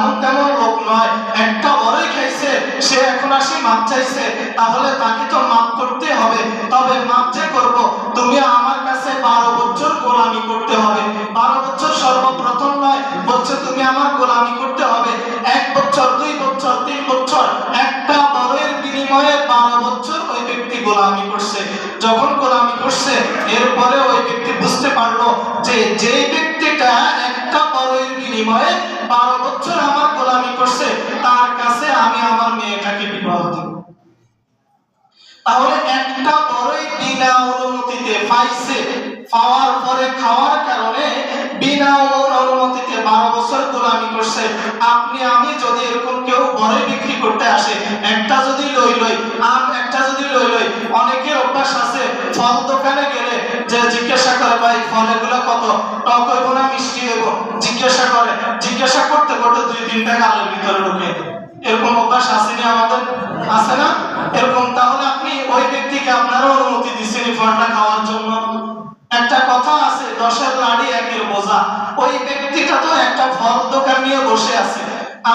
এমন তেমন লোক নয়, একটা বড়ই খাইছে সে এখন আসি মাপ চাইছে, তাহলে তাকে তো মাপ করতে হবে। তবে মাপ যে করবো, তুমি আমার কাছে 12 বছর গোলামি করতে হবে। 12 বছর সর্বপ্রথম নয়, বলছে তুমি আমার গোলামি করতে হবে 1 বছর 2 বছর 3 বছর। একটা বড়ের বিনিময়ে 12 বছর ওই ব্যক্তি গোলামি করছে। যখন গোলামি করছে, এরপরে ওই ব্যক্তি বুঝতে পারলো যে যে ব্যক্তিটা একটা বড়ের বিনিময়ে 12 বছর আমার গোলামি করছে, তার কাছে আমি আমার মেয়েটাকে বিবাহ দিব। তাহলে একটা বড়ই বিনা অনুমতিতে পাইছে, পাওয়ার পরে খাওয়ার কারণে বিনা অনুমতিতে 12 বছর গোলামি করছে। আপনি আমি যদি এরকম কেউ বড়ই বিক্রি করতে আসে, একটা যদি লই একটা যদি লই, অনেকের অভ্যাস আছে ফল দোকানে গেলে যে জিজ্ঞাসা করে ভাই ফলগুলো কত, টক হইব না মিষ্টি হইব, জিজ্ঞাসা করতে করতে 2-3টা গালের ভিতরে ঢুকে। এরকম অভ্যাস আসেনি আমাদের, আছে না এরকম? তাহলে আপনি ওই ব্যক্তিকে আপনারও অনুমতি দিচ্ছেন ফলটা খাওয়ার জন্য। একটা কথা আছে 10-এর লাড়ি 1-এর বোঝা। ওই ব্যক্তিটা তো একটা ফল দোকান নিয়ে বসে আছে,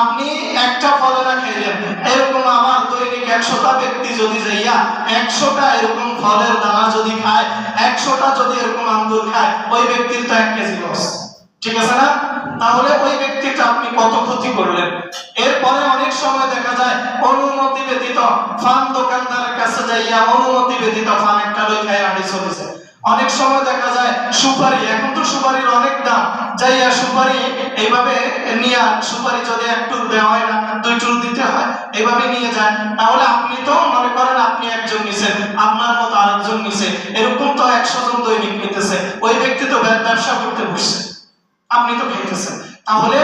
আপনি একটা ফল না খাইলেন, এরকম আমার দৈনিক 100টা ব্যক্তি যদি যাইয়া 100টা এরকম ফলের দানা যদি খায়, 100টা যদি এরকম আঙ্গুর খায়, ওই ব্যক্তির তো 1 কেজি লস, ঠিক আছে না? তাহলে ওই ব্যক্তিটা আপনি কত ক্ষতি করলেন। এরপরে অনেক সময় দেখা যায় অনুমতি ব্যতীত ফান দোকানদারের কাছে যাইয়া অনুমতি ব্যতীত ফান একটা লই খায় আড়ি চলেছে। অনেক সময় দেখা যায় সুপারি, এখন তো সুপারির অনেক দাম, যাইয়া সুপারি এইভাবে নিয়ে, সুপারি যদি একটু দেওয়া হয় না 2 টুল দিতে হয়, এইভাবে নিয়ে যায়। তাহলে আপনি তো মনে করেন আপনি একজন নিছেন, আপনার মতো আরেকজন নিছে, এরকম তো 100 জন দৈনিক নিতেছে। ওই ব্যক্তি তো ব্যবসা করতে বসছে, আপনি তো খাইতেছেন। তাহলে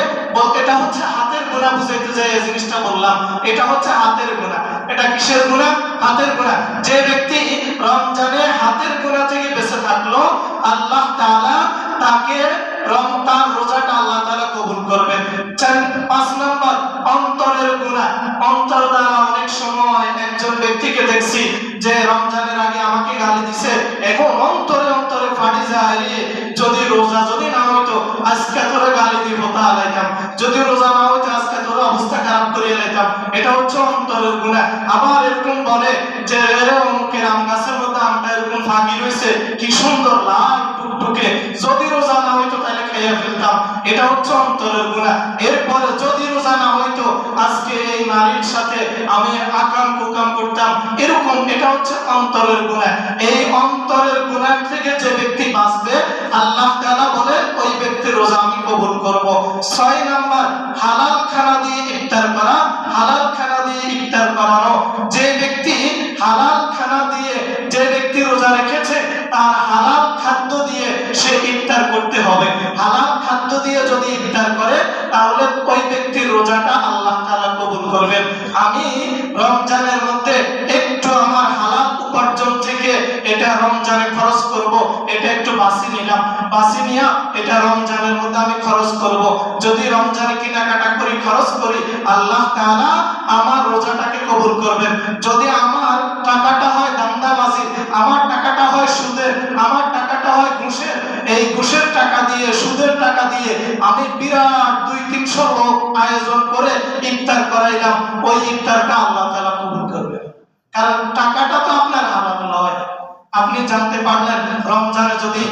এটা হচ্ছে হাতের গুনাহ বুঝাইতে যায় এই জিনিসটা বললাম। এটা হচ্ছে হাতের গুনাহ। এটা কিসের গুনাহ? হাতের গুনাহ। যে ব্যক্তি রমজানে হাতের গুনাহ থেকে বেঁচে থাকলো, আল্লাহ তাআলা তাকে তার রোজাটা আল্লাহ তাআলা কবুল করবেন। 5 নম্বর অন্তরের গুনাহ। অন্তর দ্বারা অনেক সময় একজন ব্যক্তিকে দেখছি যে রমজানের আগে আমাকে গালি দিছে, এখন অন্তরে অন্তরে ফাটি যায়, যদি রোজা যদি না হইতো আজকে তোরে গালি দিব তালাইতাম, যদি রোজা না হইতো আজকে তোর অবস্থা খারাপ করে লাইতাম। এটা হচ্ছে অন্তরের গুনাহ। আবার এরকম বলে যে এর অমুকের আম গাছের মধ্যে আমটা এরকম ফাঁকি রয়েছে, কি সুন্দর লাল টুকটুকে, যদি রোজা না হইতো তাহলে খেয়ে ফেলতাম। এটা হচ্ছে অন্তরের গুনাহ। এরপরে যদি রোজা না হইতো আজকে এই নারীর সাথে আমি আকাম কুকাম করতাম, এরকম। এটা হচ্ছে অন্তরের গুনাহ। এই অন্তরের গুনাহ থেকে যে ব্যক্তি বাঁচবে, আল্লাহ তাআলা বলে ওই ব্যক্তির রোজা আমি কবুল করব। 6 নাম্বার হালাল খানা দিয়ে ইফতার করা। হালাল খানা দিয়ে ইফতার করানো। যে ব্যক্তি হালাল খানা দিয়ে, যে ব্যক্তি রোজা রেখেছে, তার হালাল খাদ্য দিয়ে সে ইফতার করতে হবে। হালাল খাদ্য দিয়ে যদি ইফতার করে, তাহলে ওই ব্যক্তির রোজাটা আল্লাহ তাআলা কবুল করবেন। আমি রমজানের মধ্যে একটু আমার হালাল উপার্জন থেকে এটা রমজানে খরচ করব, এটা একটু বাঁচি নিলাম, বাঁচি নিয়া এটা রমজানের মধ্যে আমি খরচ করব। যদি রমজানে কেনাকাটা করি, খরচ করি, আল্লাহ তাআলা আমার রোজাটাকে কবুল করবেন। যদি আমার টাকাটা হয় দান্দাবাজি, আমার টাকাটা হয় সুদের, আমার টাকাটা হয় ঘুষের, এই ঘুষের টাকা দিয়ে, সুদের টাকা দিয়ে আমি বিরাট 200-300 লোক আয়োজন করে ইফতার করাইলাম, ওই ইফতারটা আল্লাহ তাআলা কবুল করবেন। কারণ টাকাটা তো আপনার হালাল নয়। আপনি জানতে পারলেন রমজানে যদি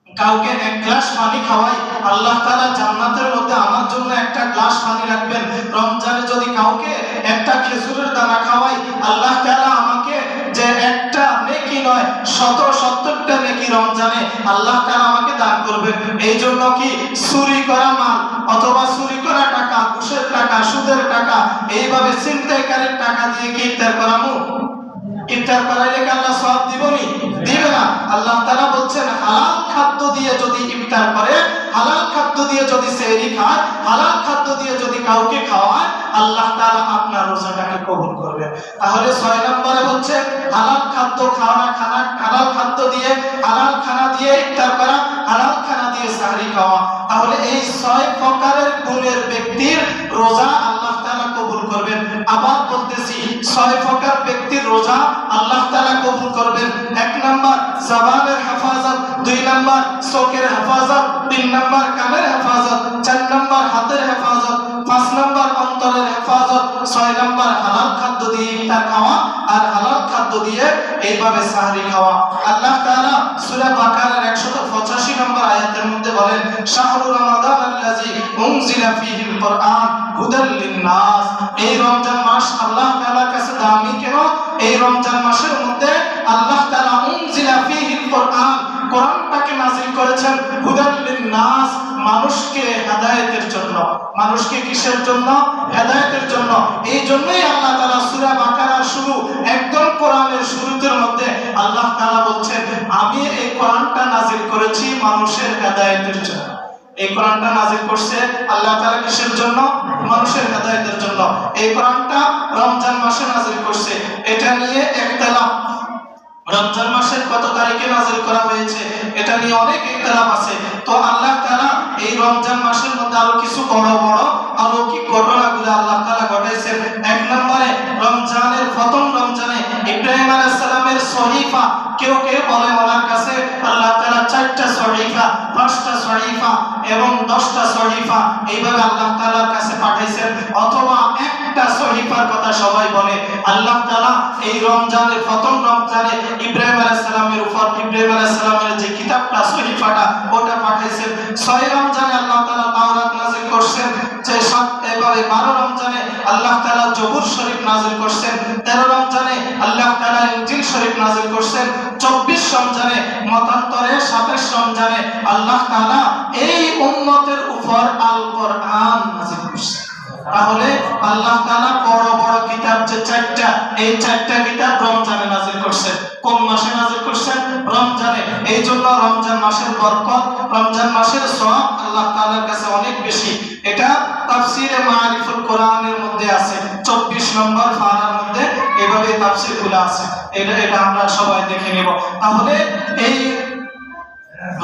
কাউকে 1 গ্লাস পানি খাওয়াই, আল্লাহ তাআলা জান্নাতের মধ্যে আমার জন্য 1টা গ্লাস পানি রাখবেন। রমজানে যদি কাউকে 1টা খেজুরের দানা খাওয়াই, আল্লাহ তাআলা আমাকে যে 1টা নেকি নয় 70টা নেকি রমজানে আল্লাহ তাআলা আমাকে দান করবেন। এই জন্য কি চুরি করা মাল অথবা চুরি করা টাকা, ঘুষের টাকা, সুদের টাকা, এইভাবে ছিনতাইকারীর টাকা দিয়ে কি ইফতার করামু? ইফতার করাইলে কি আল্লাহ সওয়াব দিবনি? দিবে না। আল্লাহ তাআলা বলছেন হালাল খাদ্য দিয়ে যদি ইফতার করে, হালাল খাদ্য দিয়ে যদি সেহরি খায়, হালাল খাদ্য দিয়ে যদি কাউকে খাওয়ায়, আল্লাহ তাআলা আপনার রোজাটাকে কবুল করবেন। তাহলে 6 নম্বরে হচ্ছে হালাল খাদ্য খাওয়া, হালাল খাদ্য দিয়ে, হালাল খানা দিয়ে ইফতার করা, হালাল খানা দিয়ে সেহরি খাওয়া। তাহলে এই 6 প্রকারের গুণের ব্যক্তির রোজা আল্লাহ তাআলা কবুল করবেন। আবার বলতেছি 6 প্রকার ব্যক্তির রোজা আল্লাহ তাআলা কবুল করবেন। 1 নাম্বার জবানের হেফাজত, 2 নাম্বার চোখের হেফাজত, 3 নাম্বার কানের হেফাজত, 4 নাম্বার হাতের হেফাজত, 5 উনজিলা ফীহিল কুরআন হুদাল লিন-নাস। এই রমজান মাস আল্লাহ তাআলার কাছে দামি কেন? এই রমজান মাসের মধ্যে আল্লাহ তাআলা উনজিলা ফীহিল কুরআন, কোরআনটাকে নাযিল করেছেন হুদাল লিন-নাস, মানুষকে হেদায়েতের জন্য। মানুষকে কিসের জন্য? হেদায়েতের জন্য। এই জন্যই আল্লাহ তাআলা সূরা বাকারার শুরু, একদম কোরআনের শুরুতের মধ্যে আল্লাহ তাআলা বলছেন, আমি এই কোরআনটা নাযিল করেছি মানুষের হেদায়েতের জন্য। এই কোরআনটা নাযিল করছে আল্লাহ তাআলা কিসের জন্য? মানুষের হেদায়েতের জন্য। এই কোরআনটা রমজান মাসে নাযিল করছে। এটা নিয়ে ইখতিলাফ, রমজান মাসের কত তারিখে নাযিল করা হয়েছে এটা নিয়ে অনেক ইখতিলাফ আছে। তো আল্লাহ তাআলা এই রমজান মাসের মধ্যে আরো কিছু বড় বড় অলৌকিক ঘটনাগুলো আল্লাহ তাআলা ঘটাইছেন। এক নম্বরে রমজানের প্রথম রমজানে ইব্রাহিম আলাইহিস সালামের সহিফা, কেউ কেউ বলে ওনার কাছে আল্লাহ তাআলা 4টা সহিফা, 5টা সহিফা এবং 10টা সহিফা এইভাবে আল্লাহ তাআলার কাছে পাঠাইছেন, অথবা একটা সহিফার কথা সবাই বলে। আল্লাহ তাআলা এই রমজানের প্রথম রমজানে ইব্রাহিম আলাইহিস সালামের উপর ইব্রাহিম আলাইহিস সালামের যে কিতাবটা সহিফাটা ওটা পাঠাইছেন। 6 রমজানে আল্লাহ তাআলা তাওরাত নাযিল করছেন। যে 12 রমজানে আল্লাহ তাআলা জবুর শরীফ নাযিল করছেন। 13 রমজানে আল্লাহ তাআলা ইনজিল শরীফ নাযিল করছেন। 24 রমজানে মতান্তরে 27 রমজানে আল্লাহ তাআলা এই উম্মতের উপর আল কোরআন নাযিল করছেন। তাহলে আল্লাহ তাআলা বড় বড় কিতাব যে 4টা, এই 4টা কিতাব রমজানে নাযিল করছেন। কোন মাসে নাযিল করছেন? রমজানে। এই জন্য রমজান মাসের বরকত, রমজান মাসের সওয়াব আল্লাহ তাআলার কাছে অনেক বেশি। এটা তাফসীরে মারিফুল কোরআনের মধ্যে আছে, 24 নম্বর পারার মধ্যে এভাবে তাফসীরগুলো আছে। এটা আমরা সবাই দেখে নেব। তাহলে এই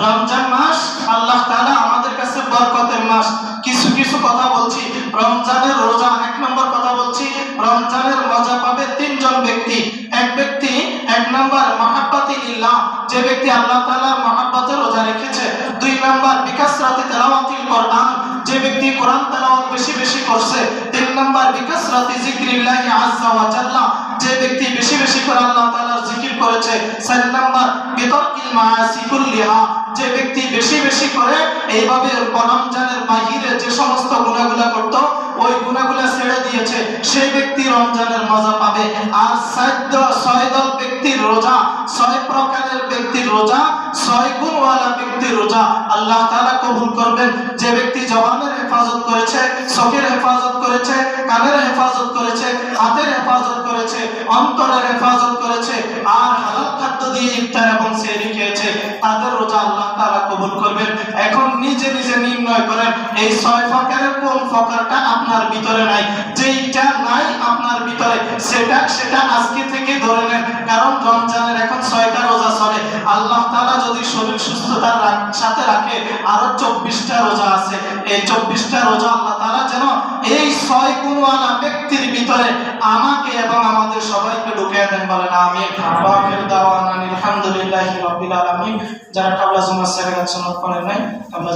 রমজান মাস আল্লাহ তাআলা আমাদের কাছে বরকতের মাস। কিছু কিছু কথা বলছি। রমজানের রোজা, এক নম্বর কথা বলছি, রমজানের মজা পাবে 3 জন ব্যক্তি। এক ব্যক্তি, 1 নম্বর মাহাব্বাতি লিল্লাহ, যে ব্যক্তি আল্লাহ তাআলার মহব্বতে রোজা রেখেছে। 2 নম্বর বিকাসরাতি তিলাওয়াতিল কোরআন, যে ব্যক্তি কোরআন তেলাওয়াত বেশি বেশি করছে। 3 নম্বর বিকাসরাতি যিকরিল্লাহি আযজা ওয়া জাল্লা, যে ব্যক্তি বেশি বেশি করে আল্লাহ তাআলার জিকির করেছে। 4 নম্বর বিতারকিল মাআসি কুল্লিহা, যে ব্যক্তি বেশি বেশি করে এইভাবে রমজানের বাহিরে যে সমস্ত গুনাহগুলো করত ওই গুনাহগুলো ছেড়ে দিয়েছে, সেই ব্যক্তি রমজানের মজা পাবে। আর 6 দল ব্যক্তির রোজা, 6 প্রকারের ব্যক্তির রোজা, 6 গুণওয়ালা ব্যক্তির রোজা আল্লাহ তাআলা কবুল করবেন। যে ব্যক্তি জবানের হেফাজত করেছে, চোখের হেফাজত করেছে, কানের হেফাজত করেছে, হাতের হেফাজত করেছে, অন্তরের হেফাজত করেছে, আর হালাল খাদ্য দিয়ে ইফতার এবং সেহরি খেয়েছে, তাদের রোজা আল্লাহ তাআলা কবুল করবেন। এখন নিজে নিজে নির্ণয় করেন এই 6 প্রকারের কোন প্রকারটা আপনার ভিতরে নাই। যেইটা নাই আপনার ভিতরে সেটা আজকে থেকে ধরে নেন, কারণ রমজানের এখন 6টা রোজা চলে। আল্লাহ তাআলা যদি শরীর সুস্থতার সাথে রাখে আরো 24টা রোজা আছে। এই 24টা রোজা আল্লাহ তাআলা যেন এই 6 গুণওয়ালা ব্যক্তির ভিতরে আমাকে এবং আমাদের সবাইকে ঢুকিয়ে দেন, বলেন আমিন। ওয়া আখিরু দাওয়ানা আলহামদুলিল্লাহি রাব্বিল আলামিন। যারা কাবলা জুমা সালাত সুন্নাত পড়েন নাই, কাবলা